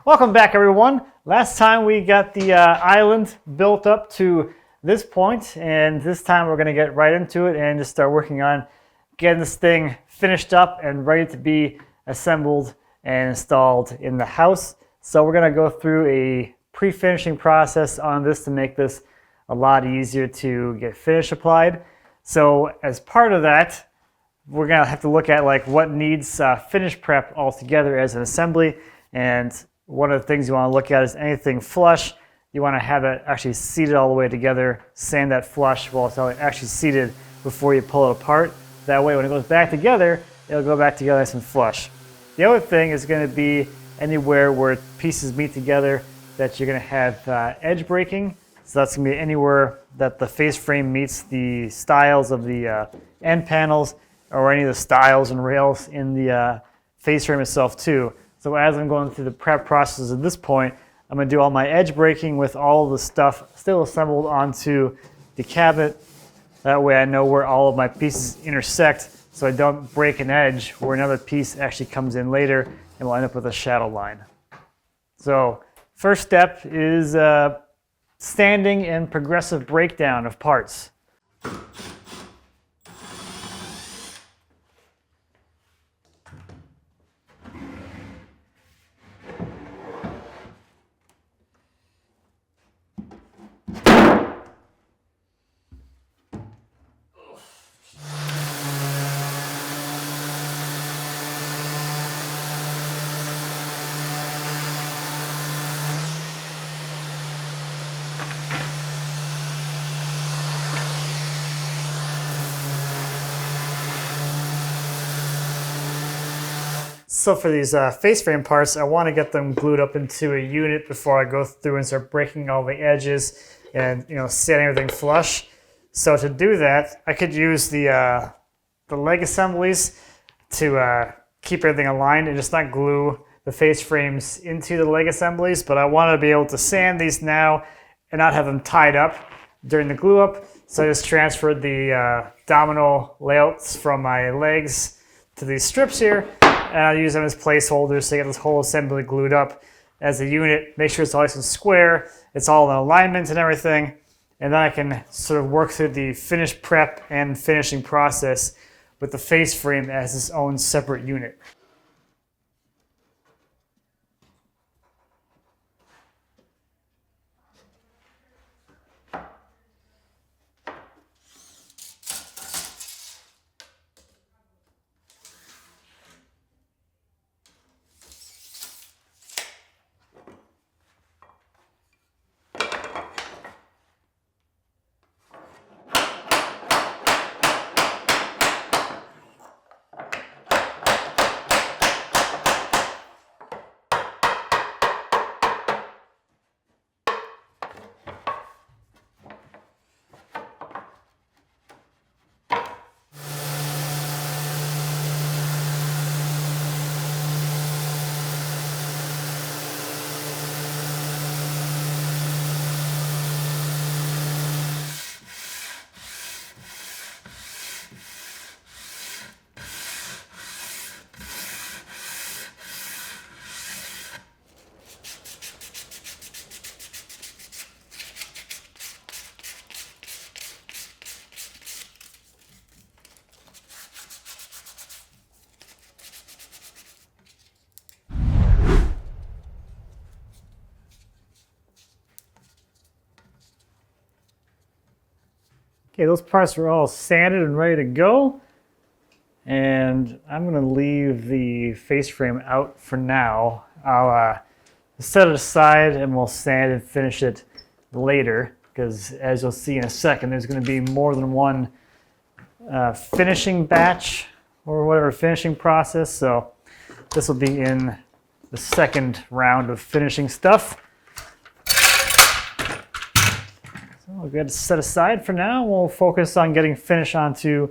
Welcome back, everyone. Last time we got the island built up to this point, and this time we're going to get right into it and just start working on getting this thing finished up and ready to be assembled and installed in the house. So we're going to go through a pre-finishing process on this to make this a lot easier to get finish applied. So as part of that, we're going to have to look at like what needs finish prep altogether as an assembly. And one of the things you want to look at is anything flush. You want to have it actually seated all the way together, sand that flush while it's actually seated before you pull it apart. That way when it goes back together, it'll go back together nice and flush. The other thing is going to be anywhere where pieces meet together that you're going to have edge breaking. So that's going to be anywhere that the face frame meets the stiles of the end panels or any of the stiles and rails in the face frame itself too. So as I'm going through the prep process at this point, I'm going to do all my edge breaking with all of the stuff still assembled onto the cabinet. That way I know where all of my pieces intersect so I don't break an edge where another piece actually comes in later and we'll end up with a shadow line. So first step is sanding and progressive breakdown of parts. So for these face frame parts, I want to get them glued up into a unit before I go through and start breaking all the edges and set everything flush. So to do that, I could use the leg assemblies to keep everything aligned and just not glue the face frames into the leg assemblies. But I want to be able to sand these now and not have them tied up during the glue up. So I just transferred the domino layouts from my legs to these strips here. And I'll use them as placeholders to get this whole assembly glued up as a unit. Make sure it's all nice and square. It's all in alignment and everything. And then I can sort of work through the finish prep and finishing process with the face frame as its own separate unit. Okay, those parts are all sanded and ready to go. And I'm going to leave the face frame out for now. I'll set it aside and we'll sand and finish it later, because as you'll see in a second, there's going to be more than one finishing batch or whatever finishing process. So this will be in the second round of finishing stuff. We'll get it set aside for now. We'll focus on getting finish onto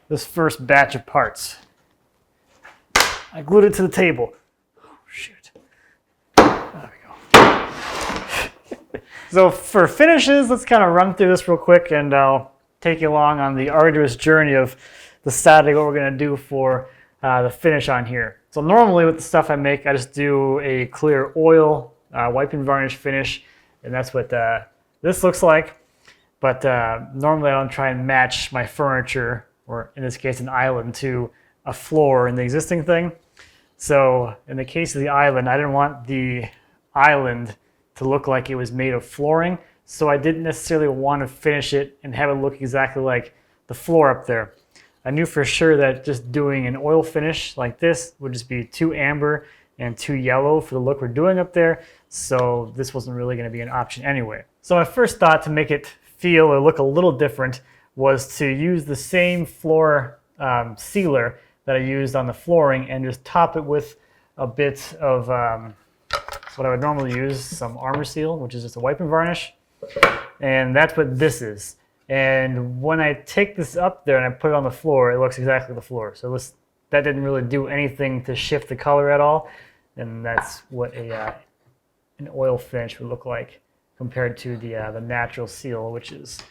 this first batch of parts. I glued it to the table. Oh, shoot. There we go. So for finishes, let's kind of run through this real quick and I'll take you along on the arduous journey of deciding what we're going to do for the finish on here. So normally with the stuff I make, I just do a clear oil, wipe and varnish finish, and that's what this looks like. But normally I don't try and match my furniture, or in this case an island, to a floor in the existing thing. So in the case of the island, I didn't want the island to look like it was made of flooring, so I didn't necessarily want to finish it and have it look exactly like the floor up there. I knew for sure that just doing an oil finish like this would just be too amber and too yellow for the look we're doing up there, so this wasn't really going to be an option anyway. So my first thought to make it feel or look a little different was to use the same floor sealer that I used on the flooring and just top it with a bit of what I would normally use, some armor seal, which is just a wipe and varnish, and that's what this is. And when I take this up there and I put it on the floor, it looks exactly the floor. So that didn't really do anything to shift the color at all. And that's what an oil finish would look like compared to the natural seal, which is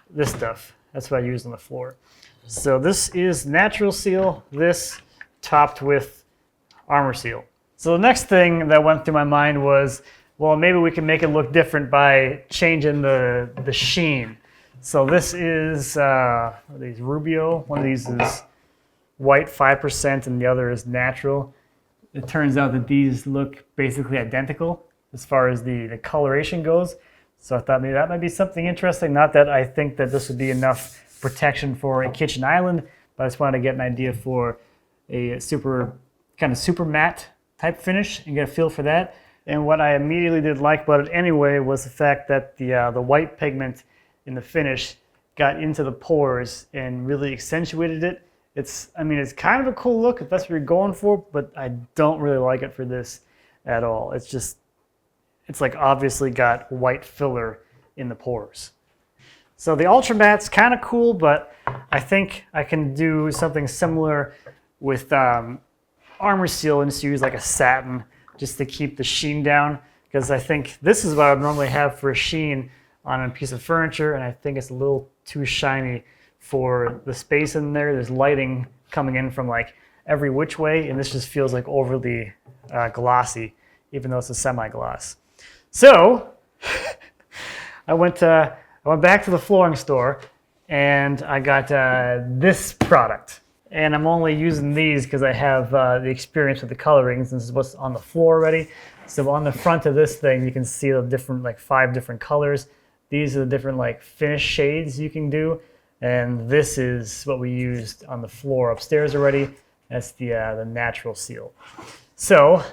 this stuff. That's what I used on the floor. So this is natural seal, this topped with armor seal. So the next thing that went through my mind was, well, maybe we can make it look different by changing the sheen. So this is these Rubio. One of these is white 5% and the other is natural. It turns out that these look basically identical as far as the coloration goes. So I thought maybe that might be something interesting. Not that I think that this would be enough protection for a kitchen island, but I just wanted to get an idea for a super matte type finish and get a feel for that. And what I immediately did like about it anyway was the fact that the white pigment in the finish got into the pores and really accentuated it. It's kind of a cool look if that's what you're going for, but I don't really like it for this at all. It's like obviously got white filler in the pores. So the Ultra Matte's kind of cool, but I think I can do something similar with armor seal and just use like a satin just to keep the sheen down, because I think this is what I would normally have for a sheen on a piece of furniture, and I think it's a little too shiny for the space in there. There's lighting coming in from like every which way, and this just feels like overly glossy, even though it's a semi-gloss. So I went back to the flooring store and I got this product. And I'm only using these because I have the experience with the colorings. This is what's on the floor already. So on the front of this thing, you can see the different, like 5 different colors. These are the different like finish shades you can do. And this is what we used on the floor upstairs already. That's the natural seal. So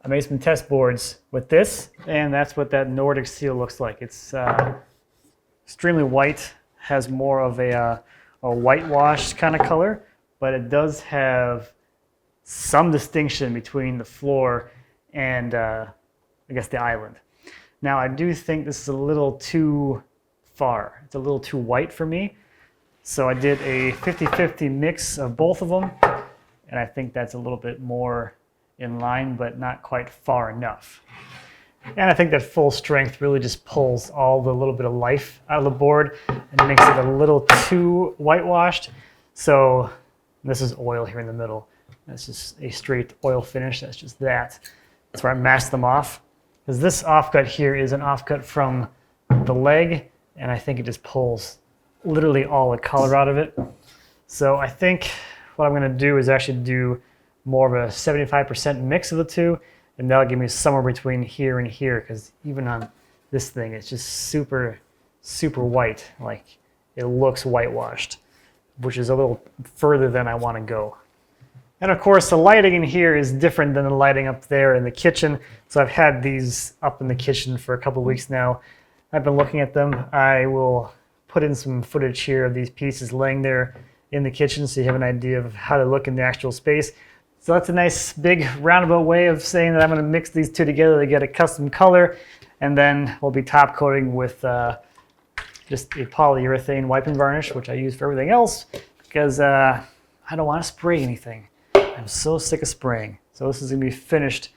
I made some test boards with this, and that's what that Nordic seal looks like. It's extremely white, has more of a whitewash kind of color, but it does have some distinction between the floor and I guess the island. Now I do think this is a little too far. It's a little too white for me. So I did a 50-50 mix of both of them, and I think that's a little bit more in line, but not quite far enough. And I think that full strength really just pulls all the little bit of life out of the board and makes it a little too whitewashed. So this is oil here in the middle. That's just a straight oil finish. That's just that. That's where I masked them off. Because this offcut here is an offcut from the leg, and I think it just pulls literally all the color out of it. So I think what I'm going to do is actually do more of a 75% mix of the two, and that'll give me somewhere between here and here, because even on this thing, it's just super, super white. Like, it looks whitewashed, which is a little further than I want to go. And of course, the lighting in here is different than the lighting up there in the kitchen. So I've had these up in the kitchen for a couple of weeks now. I've been looking at them. I will put in some footage here of these pieces laying there in the kitchen so you have an idea of how they look in the actual space. So that's a nice big roundabout way of saying that I'm going to mix these two together to get a custom color, and then we'll be top coating with just a polyurethane wipe and varnish, which I use for everything else because I don't want to spray anything. I'm so sick of spraying. So this is going to be finished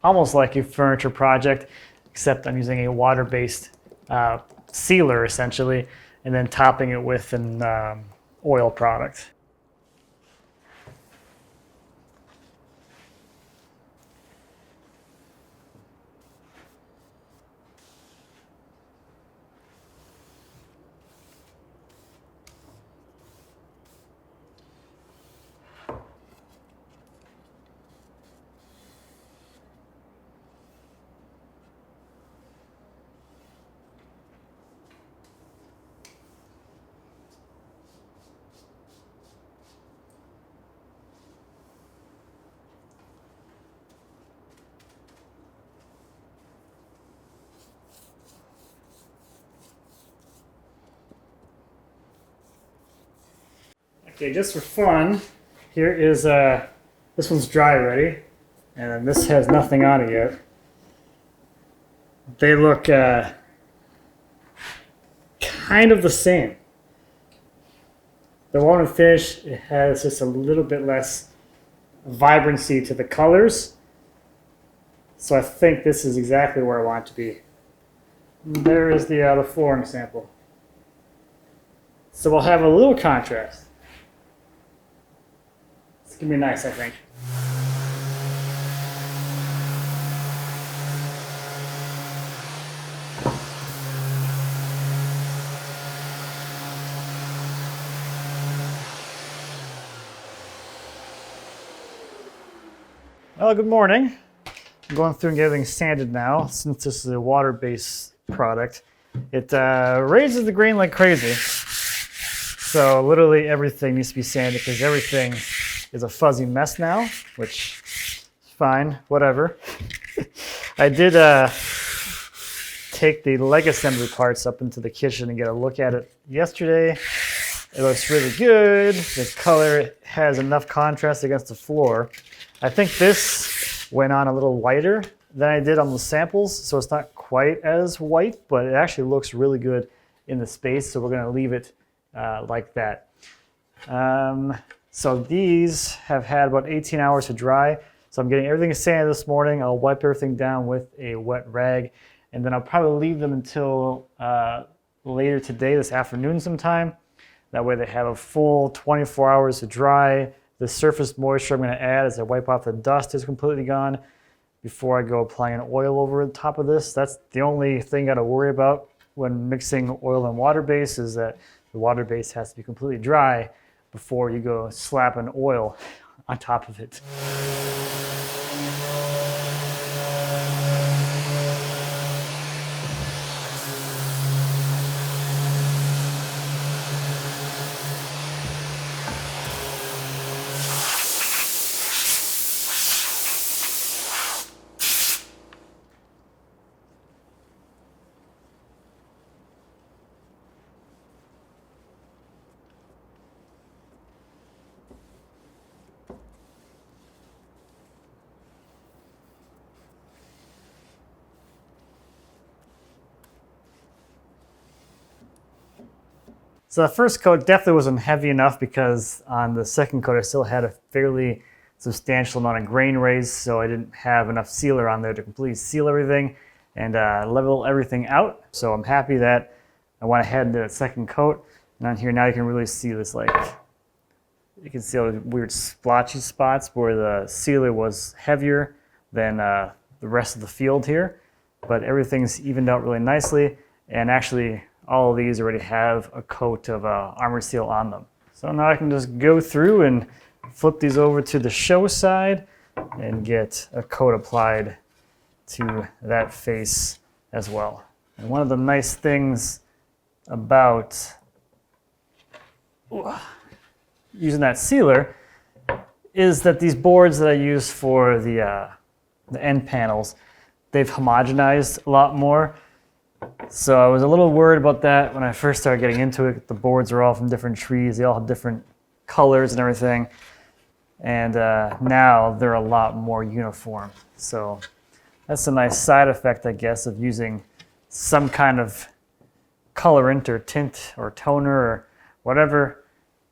almost like a furniture project, except I'm using a water-based sealer essentially, and then topping it with an oil product. Okay, just for fun, here is this one's dry already, and then this has nothing on it yet. They look kind of the same. The one in finish, it has just a little bit less vibrancy to the colors. So I think this is exactly where I want it to be. There is the flooring sample. So we'll have a little contrast. It's gonna be nice, I think. Well, good morning. I'm going through and getting everything sanded now. Since this is a water-based product, it raises the grain like crazy. So literally everything needs to be sanded because everything is a fuzzy mess now, which is fine, whatever. I did take the leg assembly parts up into the kitchen and get a look at it yesterday. It looks really good. The color has enough contrast against the floor. I think this went on a little whiter than I did on the samples, so it's not quite as white, but it actually looks really good in the space, so we're going to leave it like that. So these have had about 18 hours to dry, so I'm getting everything sanded this morning. I'll wipe everything down with a wet rag, and then I'll probably leave them until later today, this afternoon sometime. That way they have a full 24 hours to dry. The surface moisture I'm going to add as I wipe off the dust is completely gone before I go applying oil over the top of this. That's the only thing I got to worry about when mixing oil and water base, is that the water base has to be completely dry before you go slapping oil on top of it. So the first coat definitely wasn't heavy enough because on the second coat I still had a fairly substantial amount of grain raised, so I didn't have enough sealer on there to completely seal everything and level everything out. So I'm happy that I went ahead and did a second coat. And on here now you can really see this, like, you can see all the weird splotchy spots where the sealer was heavier than the rest of the field here. But everything's evened out really nicely, and actually all of these already have a coat of armor seal on them. So now I can just go through and flip these over to the show side and get a coat applied to that face as well. And one of the nice things about using that sealer is that these boards that I use for the end panels, they've homogenized a lot more. So I was a little worried about that when I first started getting into it. The boards are all from different trees. They all have different colors and everything. And now they're a lot more uniform. So that's a nice side effect, I guess, of using some kind of colorant or tint or toner or whatever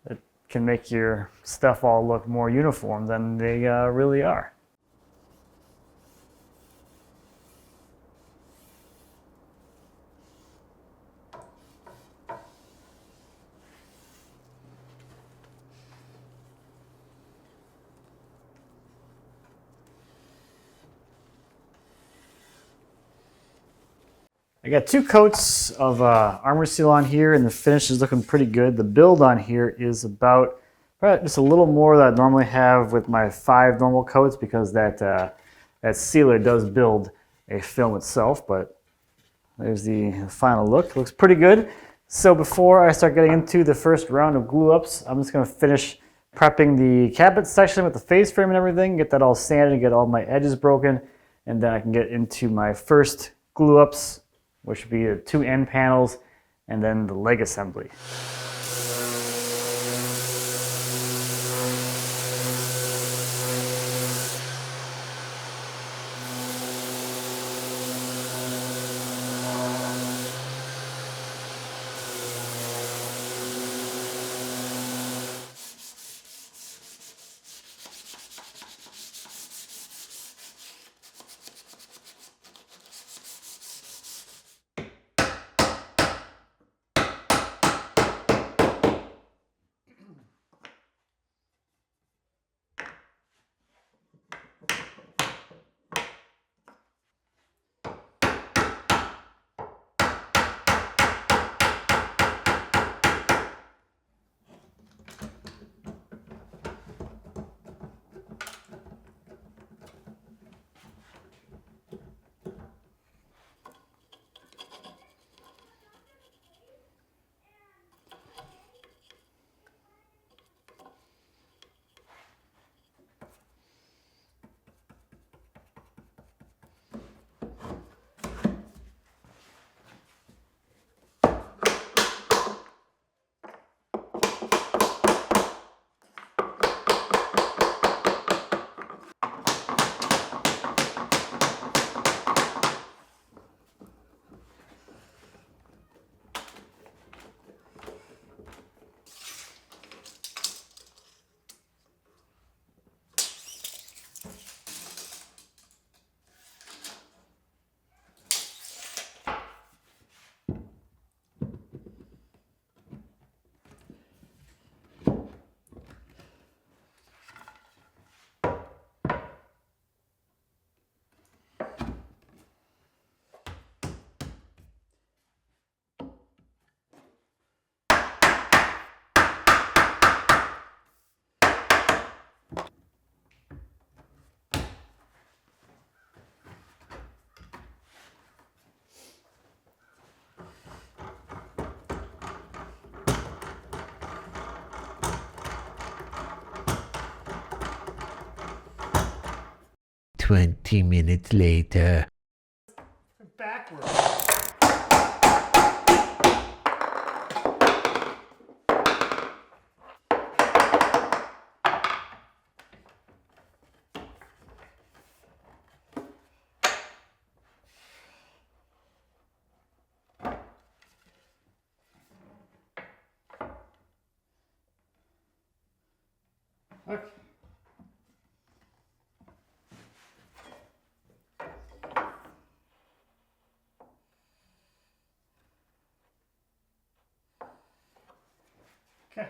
that can make your stuff all look more uniform than they really are. I got 2 coats of armor seal on here, and the finish is looking pretty good. The build on here is about just a little more than I normally have with my 5 normal coats, because that sealer does build a film itself. But there's the final look. It looks pretty good. So before I start getting into the first round of glue ups, I'm just going to finish prepping the cabinet section with the face frame and everything, get that all sanded and get all my edges broken, and then I can get into my first glue ups, which would be the 2 end panels and then the leg assembly. 20 minutes later. Backwards. Okay. Okay.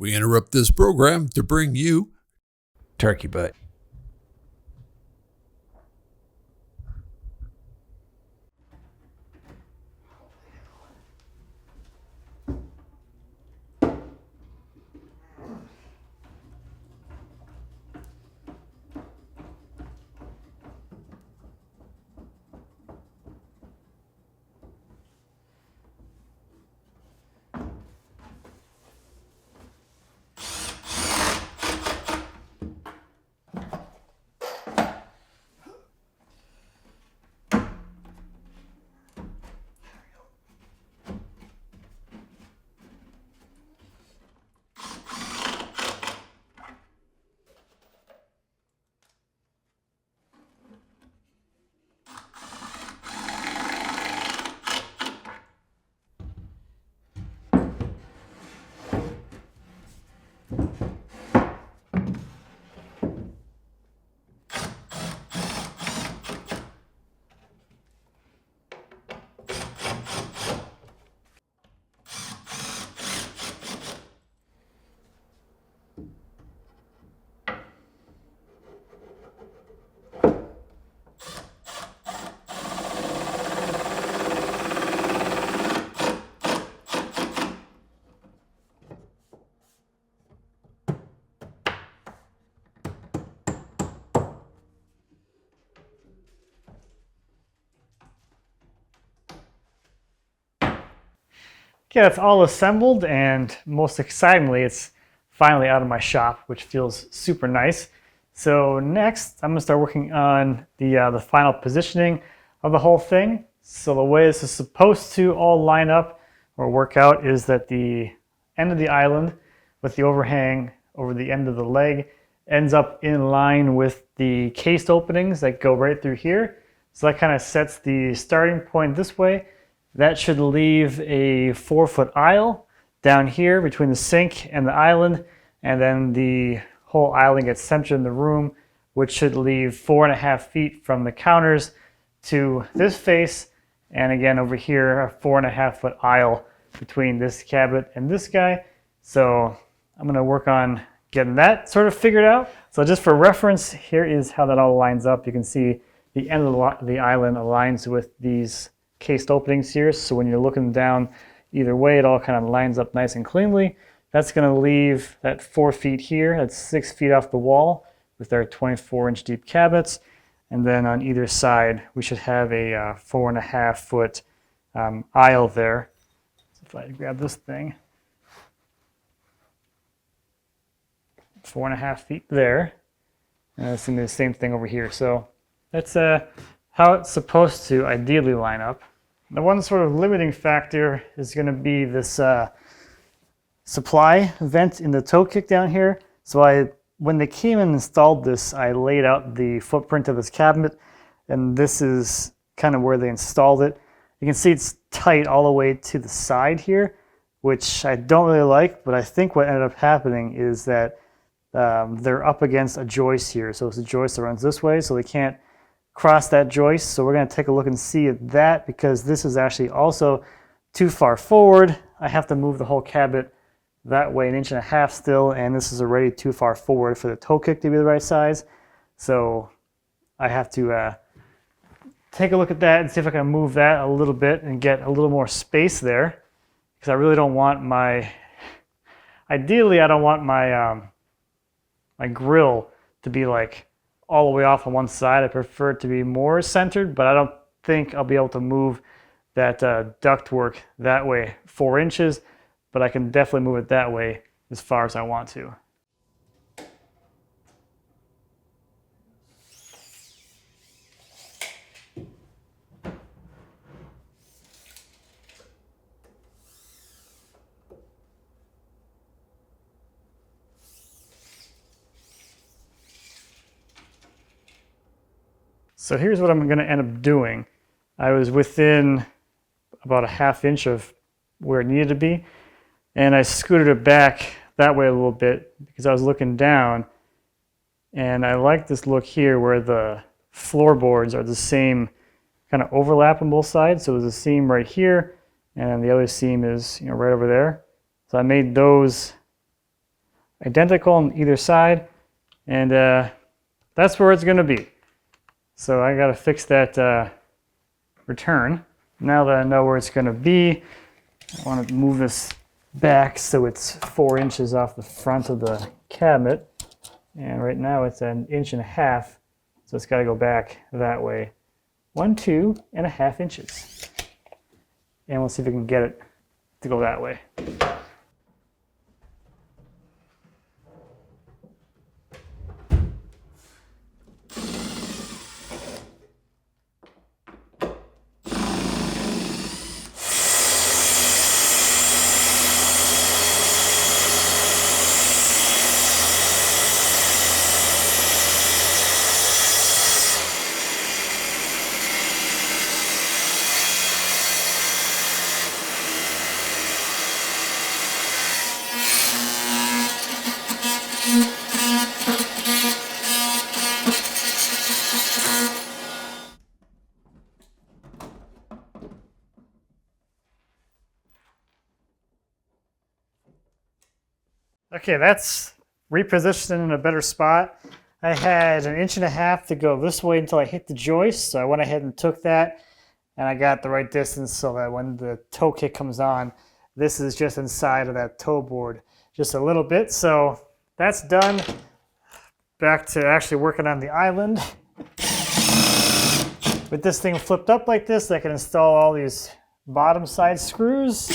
We interrupt this program to bring you Turkey butt. Okay, that's all assembled, and most excitingly, it's finally out of my shop, which feels super nice. So next, I'm gonna start working on the final positioning of the whole thing. So the way this is supposed to all line up or work out is that the end of the island with the overhang over the end of the leg ends up in line with the cased openings that go right through here. So that kind of sets the starting point this way. That should leave a 4-foot aisle down here between the sink and the island, and then the whole island gets centered in the room, which should leave 4.5 feet from the counters to this face, and again over here a 4.5-foot aisle between this cabinet and this guy. So I'm going to work on getting that sort of figured out. So just for reference, here is how that all lines up. You can see the end of the island aligns with these cased openings here, so when you're looking down either way, it all kind of lines up nice and cleanly. That's going to leave that 4 feet here. That's 6 feet off the wall with our 24-inch deep cabinets, and then on either side we should have a 4.5-foot aisle there. So if I grab this thing, 4.5 feet there, and it's going to be the same thing over here. So that's how it's supposed to ideally line up. The one sort of limiting factor is going to be this supply vent in the toe kick down here. So when they came and installed this, I laid out the footprint of this cabinet, and this is kind of where they installed it. You can see it's tight all the way to the side here, which I don't really like, but I think what ended up happening is that they're up against a joist here. So it's a joist that runs this way, so they can't across that joist. So we're going to take a look and see at that, because this is actually also too far forward. I have to move the whole cabinet that way 1.5 inches still, and this is already too far forward for the toe kick to be the right size. So I have to take a look at that and see if I can move that a little bit and get a little more space there, because I really don't want my, ideally I don't want my my grill to be like all the way off on one side. I prefer it to be more centered, but I don't think I'll be able to move that ductwork that way 4 inches, but I can definitely move it that way as far as I want to. So here's what I'm going to end up doing. I was within about 1/2 inch of where it needed to be, and I scooted it back that way a little bit because I was looking down, and I like this look here where the floorboards are the same kind of overlap on both sides. So there's a seam right here, and the other seam is, you know, right over there. So I made those identical on either side, and that's where it's going to be. So I got to fix that return. Now that I know where it's going to be, I want to move this back so it's 4 inches off the front of the cabinet. And right now it's 1.5 inches, so it's got to go back that way. 2.5 inches. And we'll see if we can get it to go that way. Okay, that's repositioned in a better spot. I had 1.5 inches to go this way until I hit the joist, so I went ahead and took that, and I got the right distance so that when the toe kick comes on, this is just inside of that toe board just a little bit. So that's done. Back to actually working on the island. With this thing flipped up like this, I can install all these bottom side screws,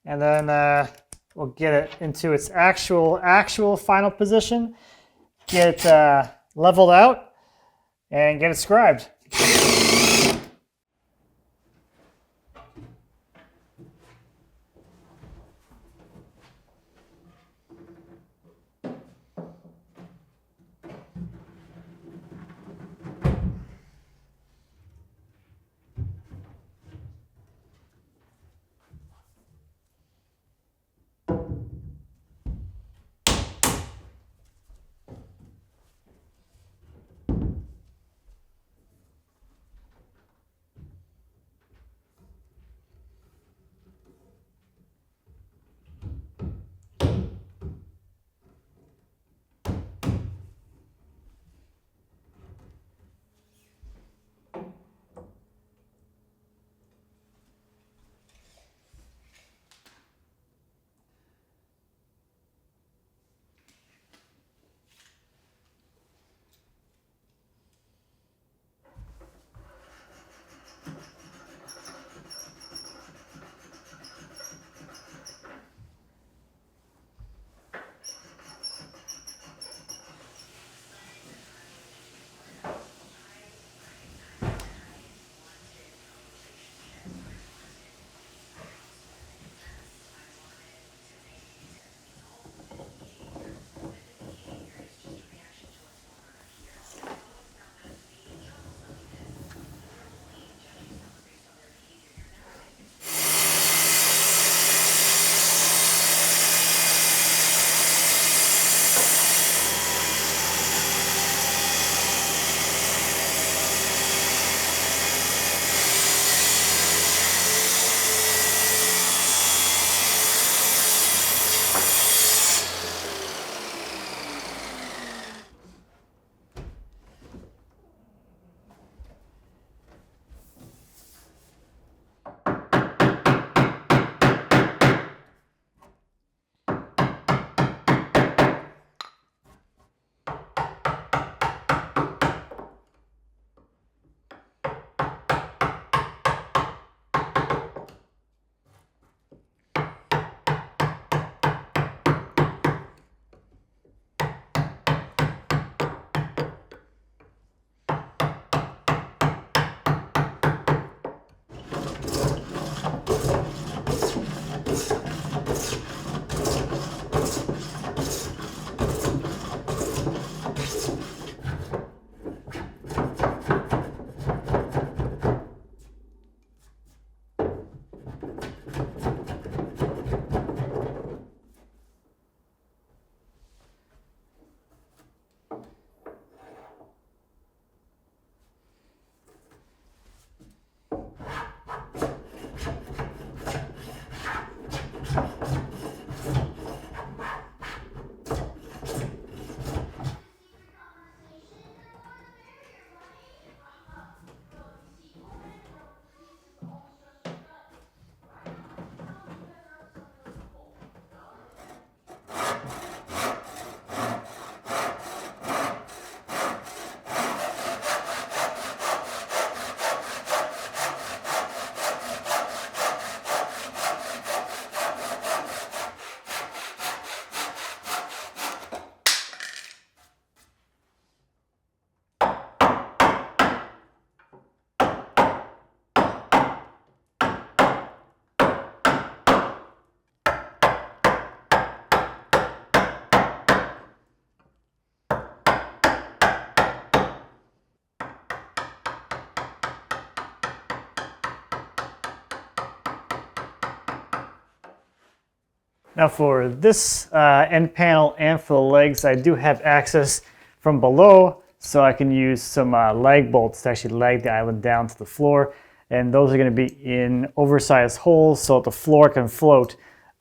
and then we'll get it into its actual final position, get it leveled out, and get it scribed. Now for this end panel and for the legs, I do have access from below, so I can use some lag bolts to actually lag the island down to the floor. And those are going to be in oversized holes so that the floor can float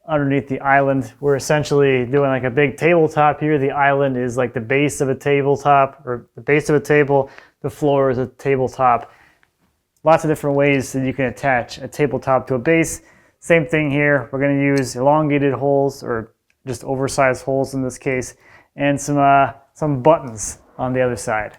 underneath the island. We're essentially doing like a big tabletop here. The island is like the base of a tabletop, or the base of a table. The floor is a tabletop. Lots of different ways that you can attach a tabletop to a base. Same thing here. We're going to use elongated holes, or just oversized holes in this case, and some buttons on the other side.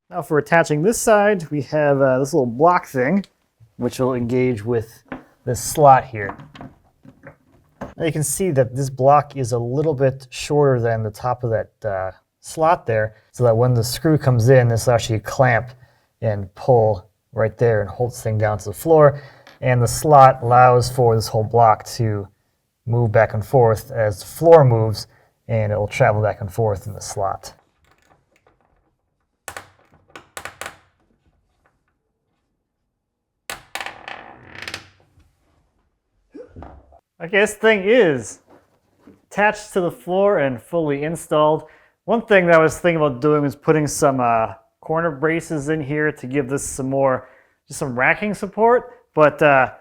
Now for attaching this side, we have this little block thing, which will engage with this slot here. Now you can see that this block is a little bit shorter than the top of that slot there, so that when the screw comes in, this will actually clamp and pull right there and hold this thing down to the floor. And the slot allows for this whole block to move back and forth as the floor moves, and it will travel back and forth in the slot. Okay, this thing is attached to the floor and fully installed. One thing that I was thinking about doing was putting some corner braces in here to give this some more, just some racking support, but I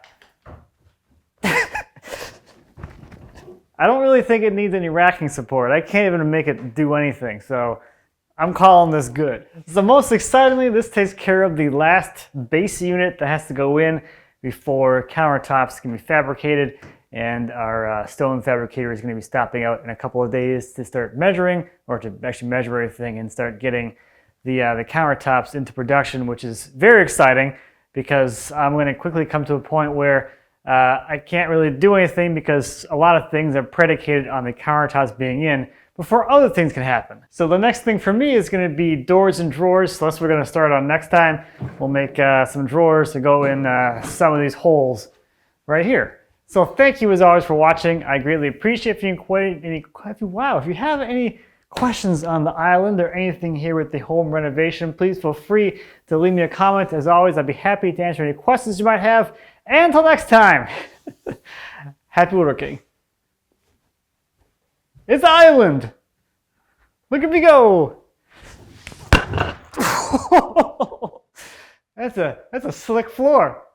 don't really think it needs any racking support. I can't even make it do anything, so I'm calling this good. So most excitingly, this takes care of the last base unit that has to go in before countertops can be fabricated. And our stone fabricator is going to be stopping out in a couple of days to start measuring, or to actually measure everything and start getting the countertops into production, which is very exciting because I'm going to quickly come to a point where I can't really do anything because a lot of things are predicated on the countertops being in before other things can happen. So the next thing for me is going to be doors and drawers. So that's what we're going to start on next time. We'll make some drawers to go in some of these holes right here. So thank you as always for watching. I greatly appreciate if you have any questions on the island or anything here with the home renovation, please feel free to leave me a comment. As always, I'd be happy to answer any questions you might have. And until next time, happy woodworking. It's the island. Look at me go. That's a slick floor.